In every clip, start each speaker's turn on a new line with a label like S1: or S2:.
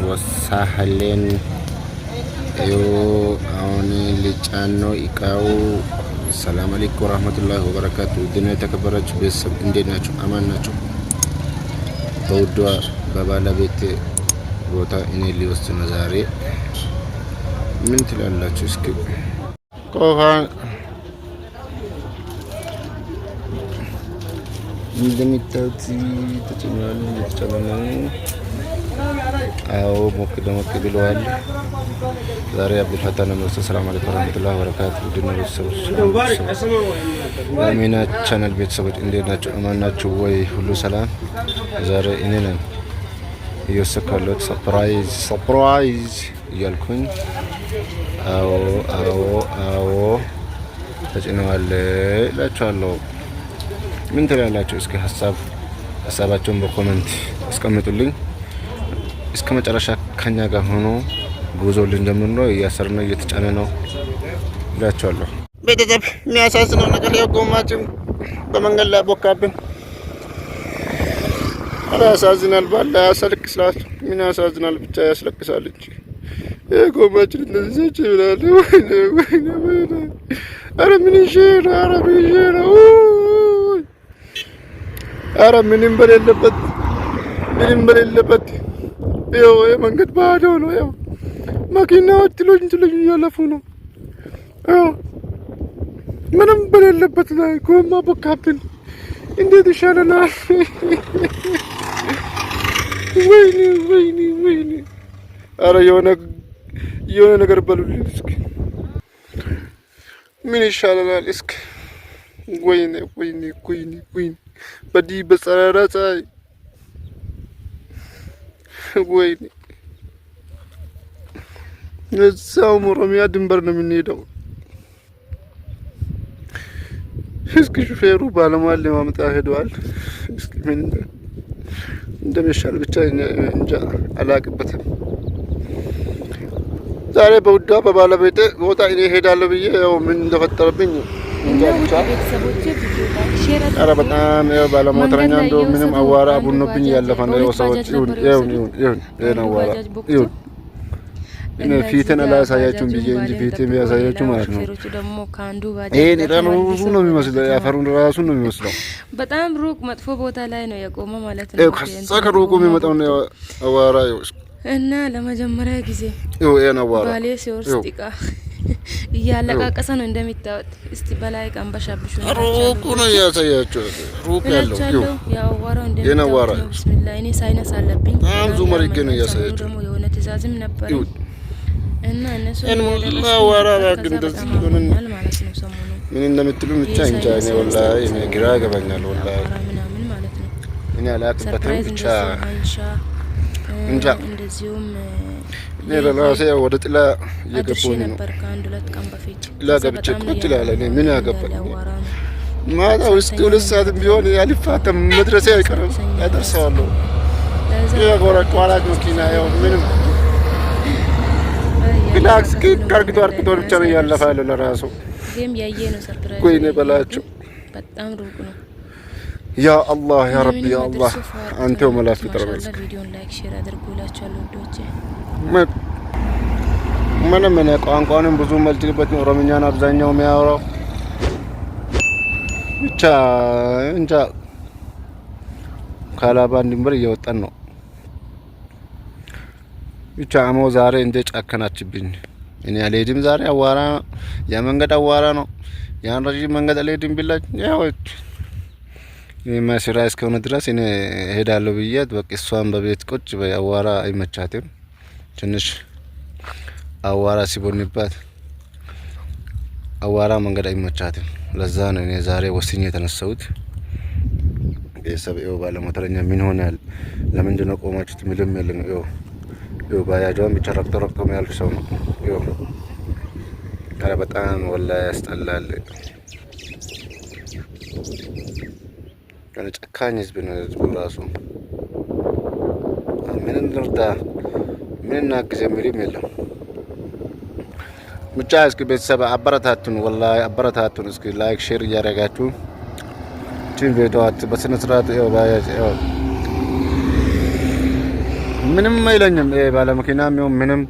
S1: وسهلين أوني لجانو إكاو. السلام عليكم ورحمة الله وبركاته. الدنيا تكبرت بس عندنا أمانة بودوا بابا بيت بوتا إني اللي وصلنا زاري من تلا تشسكي كوها እንደሚታዩት ተጨማሪ ተጨማሪ አው ሞክደ ብለዋል። ዛሬ አብዱል ፈታህ ነው። ሰላም አለይኩም ወራህመቱላሂ ወበረካቱ። ድነው ቤተሰቦች አሚና ቻናል ቤተሰቦች እንዴት ናችሁ? አማን ናችሁ ወይ? ሁሉ ሰላም። ዛሬ እኔ ነኝ እየወሰድኩት ሰርፕራይዝ እያልኩኝ አዎ ተጭነዋል እላችኋለሁ። ምን ትላላችሁ? እስኪ ሀሳባችሁን በኮሜንት አስቀምጡልኝ። እስከ መጨረሻ ከኛ ጋር ሆኖ ጉዞ ልንጀምር ነው። እያሰርን እየተጫነ ነው እላችኋለሁ። ቤተሰብ የሚያሳዝነው ነገር የጎማችን በመንገድ ላይ ቦካብን። ያሳዝናል። ባላ ያስለቅሳል። ምን ያሳዝናል? ብቻ ያስለቅሳል እንጂ የጎማችን እንደዚህ ይችላል። ወይኔ አረ ምን ይሸራ አረ ምንም በሌለበት ይኸው መንገድ ባዶ ነው። ይኸው መኪናዎች ትሎኝ እያለፉ ነው። ይኸው ምንም በሌለበት ላይ ጎማ ቦካብን። እንዴት ይሻለናል? ወይኔ አረ የሆነ ነገር በሉልኝ እስኪ። ምን ይሻለናል እስኪ? ወይኔ በዲህ በጸረራ ፀሐይ ወይኔ እዛው ኦሮሚያ ድንበር ነው የምንሄደው። እስኪ ሹፌሩ ባለሟል ለማምጣ ሄደዋል። እስኪ ምን እንደሚሻል ብቻ እንጃ አላቅበትም። ዛሬ በውዷ በባለቤቴ ቦታ እኔ ሄዳለሁ ብዬ ያው ምን እንደፈጠረብኝ ኧረ በጣም ያው ባለሞተረኛ እንደው ምንም አዋራ ቡኖብኝ ያለፈ ነው። ሰዎች ይሁን አዋራ ይሁን እኔ ፊትን አላሳያችሁም ብዬ እንጂ ፊትን የሚያሳያችሁ ማለት ነው። ይሄን ራሱ ነው የሚመስለው፣ ያፈሩን ራሱ ነው የሚመስለው።
S2: በጣም ሩቅ መጥፎ ቦታ ላይ ነው የቆመ ማለት ነው።
S1: ከዛ ከሩቁ የሚመጣው ነው አዋራ
S2: እና ለመጀመሪያ ጊዜ
S1: ይሄን አዋራ
S2: ባሌ ሲወርስ ጢቃ እያለቃቀሰ ነው እንደሚታወጥ። እስቲ በላይ ቀንበሻብሹ
S1: ሩቁ ነው ያሳያችሁ። ሩቁ ያለው
S2: ያው አዋራው እንደሚታወጥ ቢስሚላህ እኔ ሳይነስ አለብኝ።
S1: ብዙ መሪጌ ነው ያሳያችሁ።
S2: ደግሞ የሆነ ትእዛዝም ነበር እና እነሱ
S1: አዋራ ግን እንደዚህ ሆነናል ማለት ነው። ሰሞኑ ምን እንደምትሉ ብቻ እንጃ። እኔ ወላሂ እኔ ግራ ገባኛል ወላሂ
S2: ምናምን ማለት ነው።
S1: እኔ አላቅበትም ብቻ እንጃ።
S2: እንደዚሁም
S1: እኔ ለራሴ ወደ ጥላ እየገባሁ ነው።
S2: ከአንድ ሁለት ቀን በፊት
S1: ጥላ ገብቼ ቁጭ እላለሁ። እኔ ምን ያገባኝ ማታ ውስጥ 2 ሰዓትም ቢሆን ያልፋተም መድረሴ አይቀርም ያደርሰዋለሁ። የጎረቋራጭ መኪና ያው ምንም ግላክስ አርግቶ ብቻ ነው እያለፈ ያለው ለራሱ
S2: ጌም ያየ ነው። ሰርፕራይዝ
S1: ወይኔ በላቸው።
S2: በጣም ሩቅ ነው።
S1: ያ አላህ ያ ረቢ ያ አላህ አንተው መላፍ ተረበስ።
S2: ቪዲዮን ላይክ ሼር አድርጉላችኋለሁ ወዶቼ።
S1: ምንም ቋንቋንም ብዙ መልቲበት ነው። ኦሮምኛ ነው አብዛኛው የሚያወራው። ብቻ እንጃ ካላባን ድንበር እየወጣን ነው። ብቻ አሞ ዛሬ እንደ ጫከናችብኝ። እኔ አልሄድም ዛሬ አዋራ የመንገድ አዋራ ነው። ያን ረጅም መንገድ አልሄድም ቢላኝ ያው የማስራ እስከሆነ ድረስ እኔ ሄዳለሁ ብያት በቃ እሷን በቤት ቁጭ በአዋራ አይመቻትም። ትንሽ አዋራ ሲቦንባት አዋራ መንገድ አይመቻትም። ለዛ ነው እኔ ዛሬ ወስኜ የተነሳሁት። ቤተሰብ ይኸው ባለሞተረኛ ምን ሆናል? ለምንድን ነው ቆማችሁት? ምንም የለም። ይኸው ባጃጇን ብቻ ረቅጦ የሚያልፍ ሰው ነው። ይኸው ኧረ በጣም ወላሂ ያስጠላል። ጨካኝ ህዝብ ነው ህዝቡ ራሱ። ምን እንርዳ ምን እናግዝ የሚልም የለም። ብቻ እስኪ ቤተሰብ አበረታቱን፣ ወላሂ አበረታቱን። እስኪ ላይክ ሼር እያደረጋችሁ ቪዲዮዋት በስነ ስርዓት ምንም አይለኝም። ባለ መኪናም ይሁን ምንም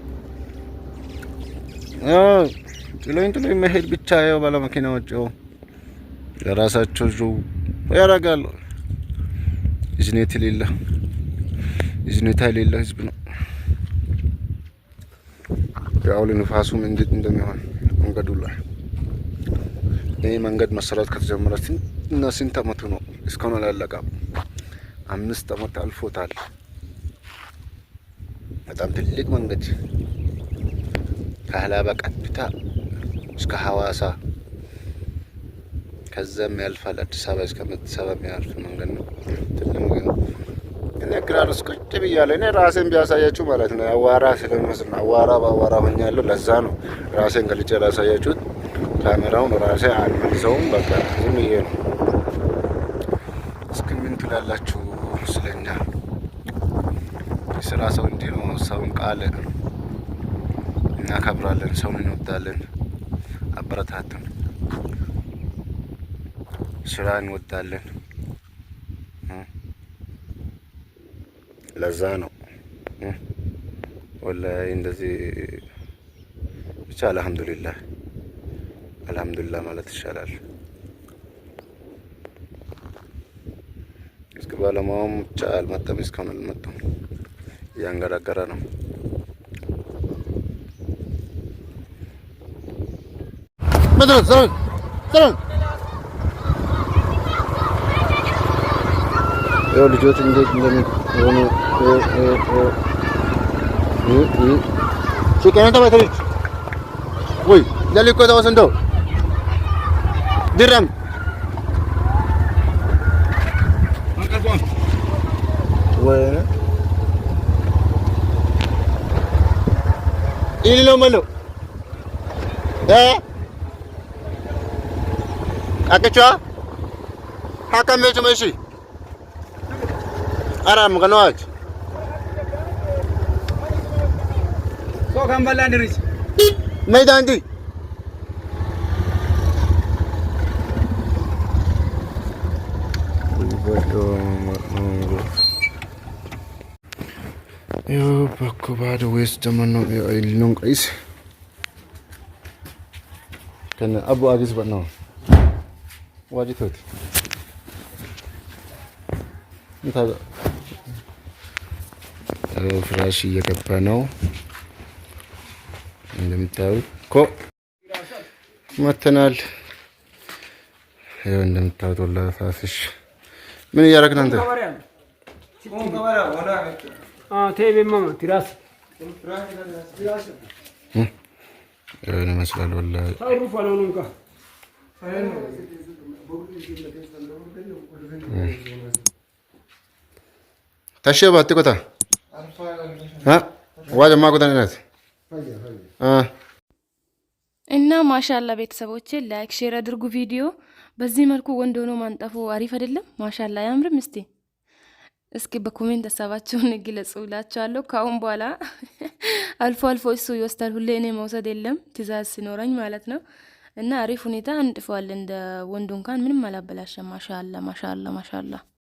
S1: ጥሎኝ መሄድ ብቻ። ያው ባለ መኪናዎች የራሳቸው ያደርጋሉ። እዝኔታ የሌለ ህዝብ ነው። ያው ለንፋሱም እንዴት እንደሚሆን መንገዱ ላይ ይሄ መንገድ መሰራት ከተጀመረ ስንት አመቱ ነው? እስካሁን አላለቀም። 5 አመት አልፎታል። በጣም ትልቅ መንገድ ከሀላባ ቀጥታ እስከ ሐዋሳ ከዛም ያልፋል። አዲስ አበባ እስከ አዲስ አበባ የሚያልፍ መንገድ ነው። ትልቅ መንገድ ነው። እኔ ግራርስ ቁጭ ብያለሁ። እኔ ራሴን ቢያሳያችሁ ማለት ነው አዋራ ስለሚመስል ነው። አዋራ በአዋራ ሆኛለሁ። ለዛ ነው ራሴን ገልጬ ላሳያችሁት። ካሜራውን ራሴ አልመልሰውም። በቃ ዝም ብዬ ነው። እስኪ ምን ትላላችሁ ስለኛ? የስራ ሰው እንዲህ ነው። ሰውን ቃል እናከብራለን፣ ሰውን እንወዳለን። አበረታቱን። ስራ እንወዳለን። ለዛ ነው ወላሂ እንደዚህ ብቻ አልሐምዱሊላህ ማለት ይሻላል። እስኪ ባለሙያውም ብቻ አልመጣም፣ እስካሁን አልመጣም። እያንገራገረ ነው። ያው ልጆች እንዴት እንደሚሆኑ ሲቀነታ ባትሪት ወይ ለሊቆ ተወሰንዶ ድረም ወይ ኢሊሎ መሎ አከቻ ሀካሜቹ መሺ አራም ገነዋች ሶ ካምባላ እንድሪች መይዳንዲ yo bakko bado west jamano ilnon qais kana abu agis banno wajitot እንታ ፍራሽ እየገባ ነው እንደምታዩት እኮ መተናል። ይኸው እንደምታዩት ወላሂ ፋፍሽ ምን እያደረግን አንተ? ይኸው ይመስላል ወላሂ ተሸባ ትቆታ ዋጀማ ቆታነት
S2: እና ማሻአላ ቤተሰቦቼ ላይክ ሼር አድርጉ። ቪዲዮ በዚህ መልኩ ወንድ ሆኖ ማንጠፉ አሪፍ አይደለም? ማሻአላ አያምርም? እስኪ በኮሜንት ሀሳባችሁን ግለጹ እላችኋለሁ። ካሁን በኋላ አልፎ እሱ ይወስዳል፣ ሁሌ እኔ መውሰድ የለም ትእዛዝ ሲኖረኝ ማለት ነው። እና አሪፍ ሁኔታ አንጥፈዋል። እንደ ወንዱ እንኳን ምንም አላበላሸም። ማሻአላ